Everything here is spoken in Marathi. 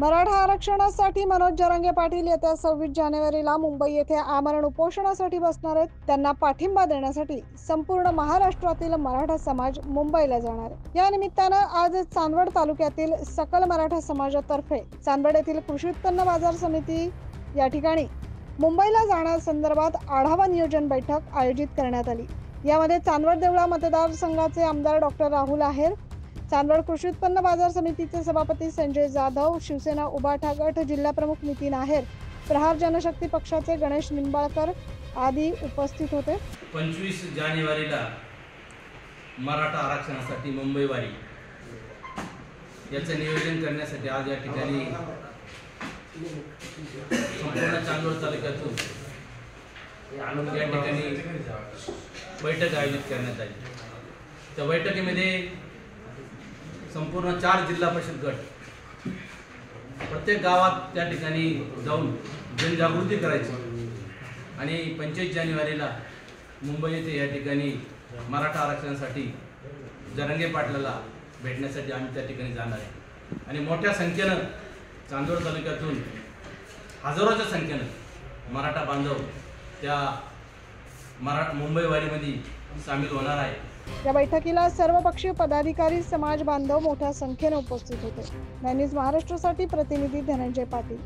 मराठा आरक्षणासाठी मनोज जरांगे पाटील येत्या 26 जानेवारीला मुंबई येथे आमरण उपोषणासाठी बसणार आहेत। त्यांना पाठिंबा देण्यासाठी संपूर्ण महाराष्ट्रातील मराठा समाज मुंबईला जाणार आहे। या निमित्तानं आज चांदवड तालुक्यातील सकल मराठा समाजातर्फे चांदवड येथील कृषी उत्पन्न बाजार समिती या ठिकाणी मुंबईला जाण्यासंदर्भात आढावा नियोजन बैठक आयोजित करण्यात आली। यामध्ये चांदवड देवळा मतदारसंघाचे आमदार डॉक्टर राहुल आहेर, चांदवड कृषी उत्पन्न बाजार समितीचे सभापती संजय जाधव, शिवसेना उभाटा गट जिल्हा प्रमुख नितीन आहेर, प्रहार जनशक्ती पक्षाचे गणेश निंबाळकर आदी उपस्थित होते। 25 जानेवारीला मराठा आरक्षणासाठी मुंबई वारी याचं नियोजन करण्यासाठी आज या ठिकाणी संपूर्ण चांदवड तालुक्यातून या ठिकाणी बैठक आयोजित करण्यात आली। त्या बैठकीमध्ये संपूर्ण 4 जिल्हा परिषद गट प्रत्येक गावात त्या ठिकाणी जाऊन जनजागृती करायची आणि 25 जानेवारीला मुंबई येथे या ठिकाणी मराठा आरक्षणासाठी जरांगे पाटलाला भेटण्यासाठी आम्ही त्या ठिकाणी जाणार आहे। आणि मोठ्या संख्येनं चांदवड तालुक्यातून हजारोच्या संख्येनं मराठा बांधव त्या मुंबई वारीमध्ये सामील होणार आहे। या बैठकीला सर्वपक्षीय पदाधिकारी, समाज बांधव मोठ्या संख्येने उपस्थित होते। न्यूज महाराष्ट्रासाठी प्रतिनिधी धनंजय पाटील।